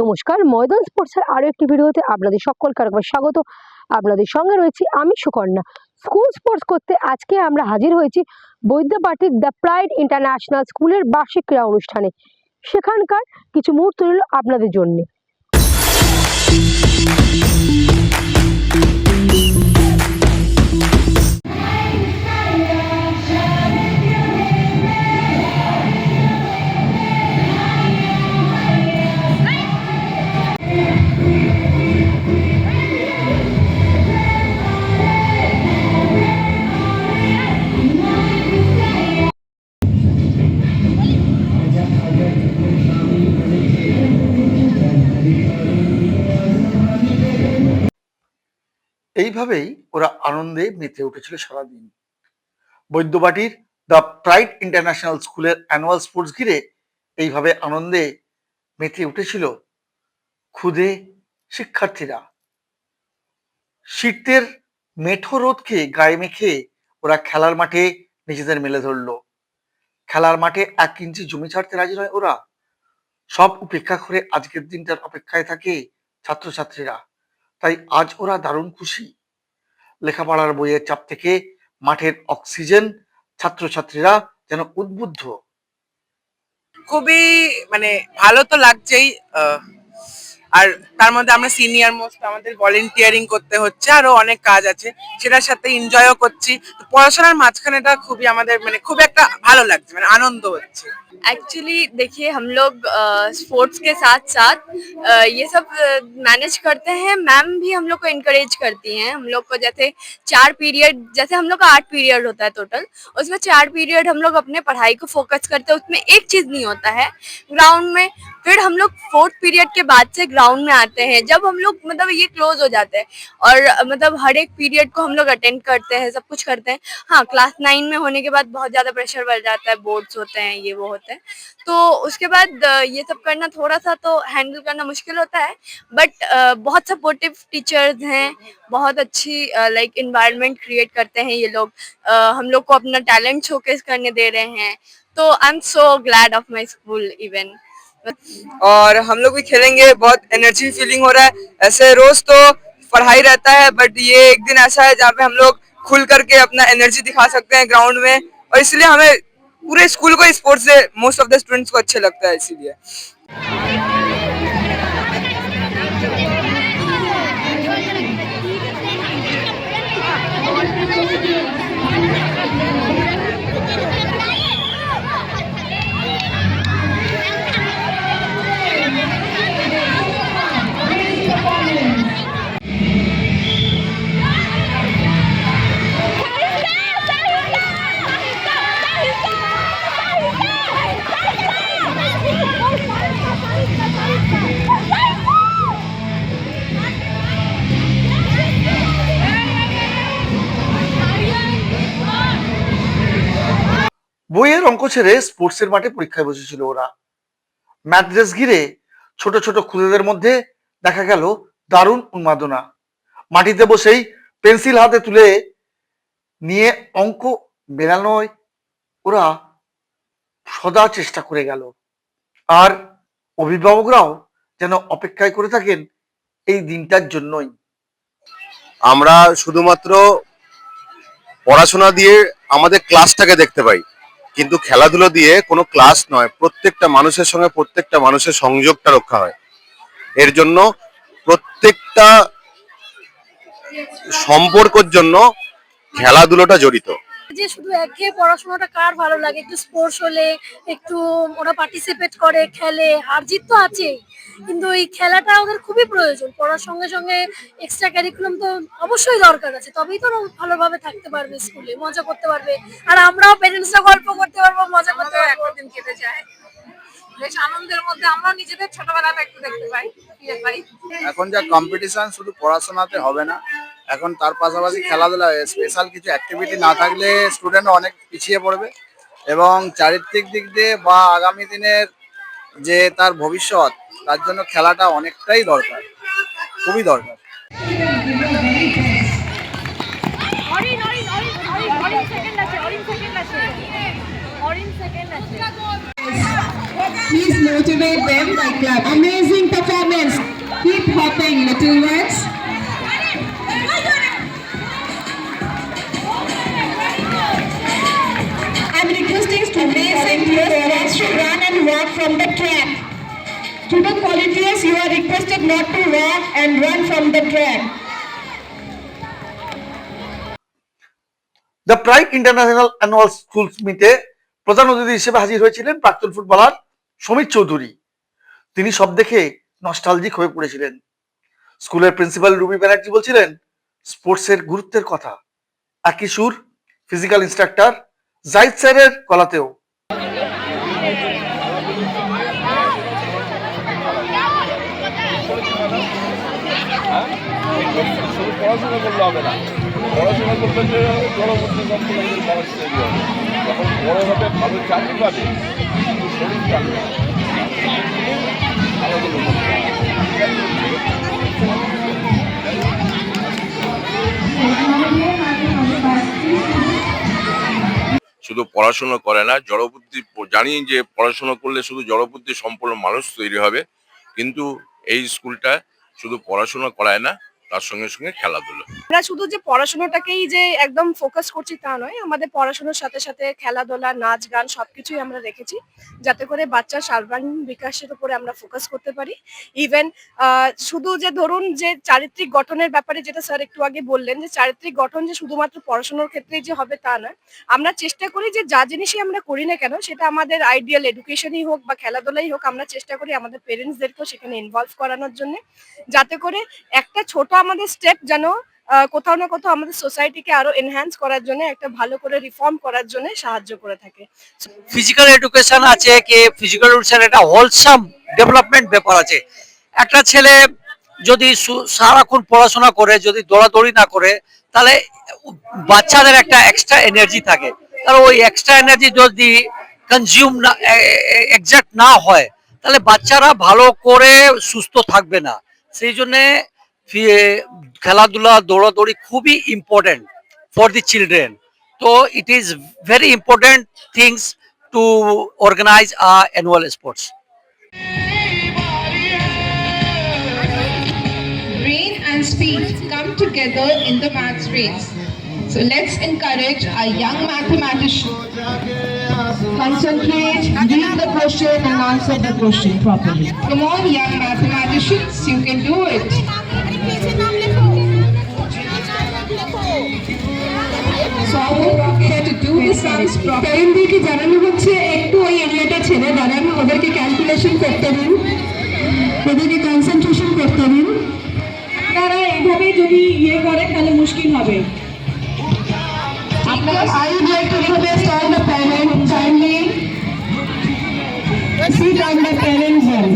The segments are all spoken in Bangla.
নমস্কার, ময়দান স্পোর্টসের আরো একটি ভিডিওতে আপনাদের সকলকে আরেকবার স্বাগত। আপনাদের সঙ্গে রয়েছি আমি সুকন্যা। স্কুল স্পোর্টস করতে আজকে আমরা হাজির হয়েছি বৈদ্যবাটির দ্য প্রাইড ইন্টারন্যাশনাল স্কুলের বার্ষিক ক্রীড়া অনুষ্ঠানে। সেখানকার কিছু মুহূর্ত রইল আপনাদের জন্য। এইভাবেই ওরা আনন্দে মেতে উঠেছিল সারাদিন। বৈদ্যবাটির দ্য প্রাইড ইন্টারন্যাশনাল স্কুলের অ্যানুয়াল স্পোর্টস ঘিরে এইভাবে আনন্দে মেতে উঠেছিল ক্ষুদে শিক্ষার্থীরা। শীতের মেঠো রোদকে গায়ে মেখে ওরা খেলার মাঠে নিজেদের মেলে ধরলো। খেলার মাঠে 1 ইঞ্চি জমি ছাড়তে রাজি নয় ওরা। সব উপেক্ষা করে আজকের দিনটার অপেক্ষায় থাকে ছাত্রছাত্রীরা। তাই আজ ওরা দারুণ খুশি। লেখাপড়ার বইয়ের চাপ থেকে মাঠের অক্সিজেন ছাত্রছাত্রীরা যেন উদ্বুদ্ধ। খুবই ভালো তো লাগছেই। আর তার মধ্যে আমরা সিনিয়র মোস্ট, আমাদের ভলেন্টিয়ারিং করতে হচ্ছে, আরো অনেক কাজ আছে, সেটার সাথে এনজয়ও করছি। পড়াশোনার মাঝখানে এটা খুবই আমাদের খুব একটা ভালো লাগছে, আনন্দ হচ্ছে। एक्चुअली देखिए हम लोग स्पोर्ट्स के साथ साथ ये सब मैनेज करते हैं। मैम भी हम लोग को इनकरेज करती हैं। हम लोग को जैसे 4 पीरियड, जैसे हम लोग का 8 पीरियड होता है टोटल, उसमें 4 पीरियड हम लोग अपने पढ़ाई को फोकस करते हैं, उसमें एक चीज नहीं होता है ग्राउंड में। फिर हम लोग 4th पीरियड के बाद से ग्राउंड में आते हैं, जब हम लोग ये क्लोज हो जाते हैं और हर एक पीरियड को हम लोग अटेंड करते हैं, सब कुछ करते हैं। हाँ, क्लास 9 में होने के बाद बहुत ज्यादा प्रेशर बढ़ जाता है, बोर्ड्स होते हैं, ये वो होते हैं, तो उसके बाद ये सब करना थोड़ा सा तो हैंडल करना मुश्किल होता है। बट बहुत सपोर्टिव टीचर्स हैं, बहुत अच्छी लाइक इन्वायरमेंट क्रिएट करते हैं ये लोग। हम लोग को अपना टैलेंट शोकेस करने दे रहे हैं, तो I am so glad of my school even. और हम लोग भी खेलेंगे, बहुत एनर्जी फीलिंग हो रहा है। ऐसे रोज तो पढ़ाई रहता है, बट ये एक दिन ऐसा है जहाँ पे हम लोग खुल करके अपना एनर्जी दिखा सकते हैं ग्राउंड में, और इसलिए हमें पूरे स्कूल को स्पोर्ट्स से मोस्ट ऑफ द स्टूडेंट्स को अच्छे लगता है, इसीलिए। বইয়ের অঙ্ক ছেড়ে স্পোর্টসের মাঠে পরীক্ষায় বসেছিল ওরা। ম্যাথ রেস ঘিরে ছোট ছোট খুদেদের মধ্যে দেখা গেল দারুণ উন্মাদনা। মাটিতে বসেই পেন্সিল হাতে তুলে নিয়ে অঙ্ক মেলানোয় ওরা সদা চেষ্টা করে গেল। আর অভিভাবকরাও যেন অপেক্ষায় করে থাকেন এই দিনটার জন্যই। আমরা শুধুমাত্র পড়াশোনা দিয়ে আমাদের ক্লাসটাকে দেখতে পাই, কিন্তু খেলাধুলো দিয়ে কোনো ক্লাস নয়, প্রত্যেকটা মানুষের সঙ্গে প্রত্যেকটা মানুষের সংযোগটা রক্ষা হয়। এর জন্য প্রত্যেকটা সম্পর্কের জন্য খেলাধুলোটা জড়িত। যে শুধু একঘেয়ে পড়াশোনাটা কার ভালো লাগে, একটু স্পোর্টস হলে একটু ওরা পার্টিসিপেট করে, খেলে, হার জিত তো আছেই, কিন্তু এই খেলাটা ওদের খুবই প্রয়োজন। পড়ার সঙ্গে সঙ্গে এক্সট্রা ক্যারিকুলাম তো অবশ্যই দরকার আছে, তবেই তো ওরা ভালোভাবে থাকতে পারবে, স্কুলে মজা করতে পারবে, আর আমরাও প্যারেন্টসরা গল্প করতে পারবো, মজা করতে পারবো, একদিন কেটে যায় বেশ আনন্দের মধ্যে। আমরাও নিজেদের ছোটবেলাটা একটু দেখতে পাই, ফিরে পাই। এখন যা কম্পিটিশন, শুধু পড়াশোনাতে হবে না, এখন তার পাশাপাশি খেলাধুলা, স্পেশাল কিছু অ্যাক্টিভিটি না থাকলে স্টুডেন্ট অনেক পিছিয়ে পড়বে, এবং চারিত্রিক দিক দিয়ে বা আগামী দিনের যে তার ভবিষ্যৎ, তার জন্য খেলাটা অনেকটাই দরকার, খুবই দরকার। অরেঞ্জ সেকেন্ড আছে Please motivate them by clapping. Amazing performance. Keep hopping, little ones. I'm requesting amazing players to run and walk from the track. Student volunteers, you are requested not to walk and run from the track. The pride international annual school মিটে প্রধান অতিথি হিসেবে হাজির হয়েছিলেন প্রাক্তন ফুটবলার সমীর চৌধুরী। তিনি সব দেখে নস্টালজিক হয়ে পড়েছিলেন। স্কুলের প্রিন্সিপাল রুবি ব্যানার্জি বলছিলেন স্পোর্টসের গুরুত্বের কথা। একই সুর ফিজিক্যাল ইনস্ট্রাক্টর জাহিদ স্যারের গলাতেও। পড়াশোনা করলে হবে না, পড়াশোনা করতে হবে পরবর্তী সম্পূর্ণ মানুষ তৈরি হবে, যখন বড় হবে ভালো চাকরি পাবে, কিন্তু শরীর চাকরি শুধু পড়াশোনা করে না, জড়বুদ্ধি, জানি যে পড়াশোনা করলে শুধু জড়বুদ্ধি সম্পন্ন মানুষ তৈরি হবে, কিন্তু এই স্কুলটা শুধু পড়াশোনা করায় না, তার সঙ্গে সঙ্গে খেলাধুলা। আমরা শুধু যে পড়াশোনাটাকেই যে একদম ফোকাস করছি তা নয়, আমাদের পড়াশোনার সাথে সাথে খেলাধুলা, নাচ গান সবকিছুই আমরা রেখেছি, যাতে করে বাচ্চার সর্বাঙ্গীন বিকাশের উপরে আমরা ফোকাস করতে পারি। ইভেন শুধু যে ধরুন যে চারিত্রিক গঠনের ব্যাপারে যেটা স্যার একটু আগে বললেন, যে চারিত্রিক গঠন যে শুধুমাত্র পড়াশোনার ক্ষেত্রেই যে হবে তা নয়, আমরা চেষ্টা করি যে যা জিনিসই আমরা করি না কেন, সেটা আমাদের আইডিয়াল এডুকেশনই হোক বা খেলাধুলাই হোক, আমরা চেষ্টা করি আমাদের পেরেন্টসদেরকেও সেখানে ইনভলভ করানোর জন্য, যাতে করে একটা ছোট আমাদের স্টেপ যেন কোথাও না কোথাও আমাদের সোসাইটিকে আরো এনহ্যান্স করার জন্য, একটা ভালো করে রিফর্ম করার জন্য সাহায্য করে থাকে। ফিজিক্যাল এডুকেশন আছে কি ফিজিক্যাল এডুকেশন একটা হোলসাম ডেভেলপমেন্ট ব্যাপার আছে। একটা ছেলে যদি সারাক্ষণ পড়াশোনা করে, যদি দৌড়াদৌড়ি না করে, তাহলে বাচ্চাদের একটা এক্সট্রা এনার্জি থাকে, তাহলে ওই এক্সট্রা এনার্জি যদি কনজিউম না এক্সাক্ট না হয়, তাহলে বাচ্চারা ভালো করে সুস্থ থাকবে না। সেই জন্যে খেলাধুলা, দৌড়াদৌড়ি খুবই ইম্পর্টেন্ট ফর দি চিলড্রেন। তো it is very important things to organise annual sports. Brain and speed come together in the maths race. So let's encourage our young mathematician. Concentrate, read the question and answer the question properly. Come on, young mathematicians, you can do it. So to do the sums properly. পেরেন্টদেরকে জানানো হচ্ছে একটু ওই এরিয়াটা ছেড়ে দাঁড়ান, ওদেরকে ক্যালকুলেশন করতে দিন, ওদেরকে কনসেন্ট্রেশন করতে দিন। আপনারা এইভাবে যদি করে তাহলে মুশকিল হবে। I would like to request all the parents kindly sit on the parents' one.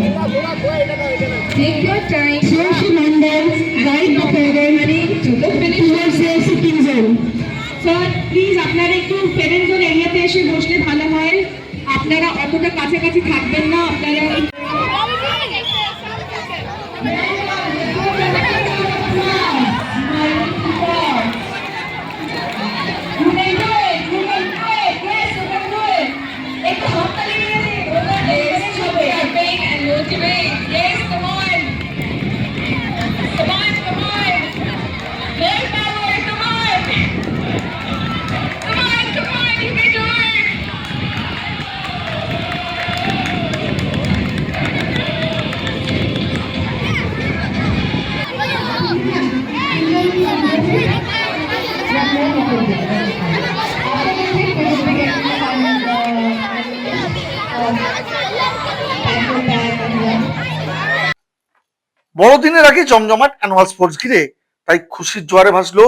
Take your time. Social members guide the parents to the towards their citizen. Sir please আপনারা একটু প্যারেন্ট জোন এরিয়াতে এসে বসলে ভালো হয়, আপনারা অতটা কাছাকাছি থাকবেন না, আপনারা বড়দিনের আগে জমজমাট অ্যানুয়াল স্পোর্টস ঘিরে তাই খুশির জোয়ারে ভাসলো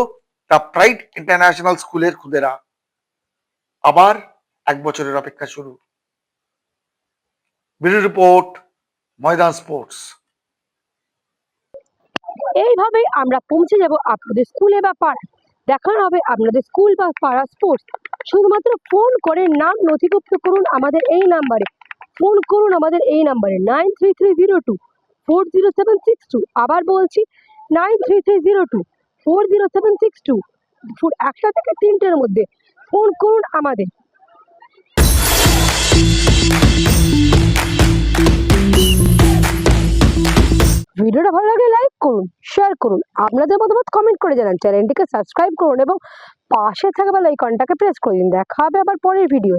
দ্য প্রাইড ইন্টারন্যাশনাল স্কুলের খুদেরা। আবার এক বছরের অপেক্ষা শুরু। ব্যুরো রিপোর্ট, ময়দান স্পোর্টস। এইভাবে আমরা পৌঁছে যাব আপনাদের স্কুলে বা পাড়ায়। দেখানো হবে আপনাদের স্কুল বা পাড়া স্পোর্টস। শুধুমাত্র ফোন করে নাম নথিভুক্ত করুন আমাদের এই নাম্বারে। ফোন করুন আমাদের এই নাম্বারে 9330240762। আবার বলছি 9330240762। দুপুর 1টা থেকে 3টের মধ্যে ফোন করুন আমাদের। ভিডিওটা ভালো লাগলে লাইক করুন, শেয়ার করুন, আপনাদের মতামত কমেন্ট করে জানান, চ্যানেলটিকে সাবস্ক্রাইব করুন এবং পাশে থাকা বেল আইকনটাকে প্রেস করে দিন। দেখা হবে আবার পরের ভিডিও।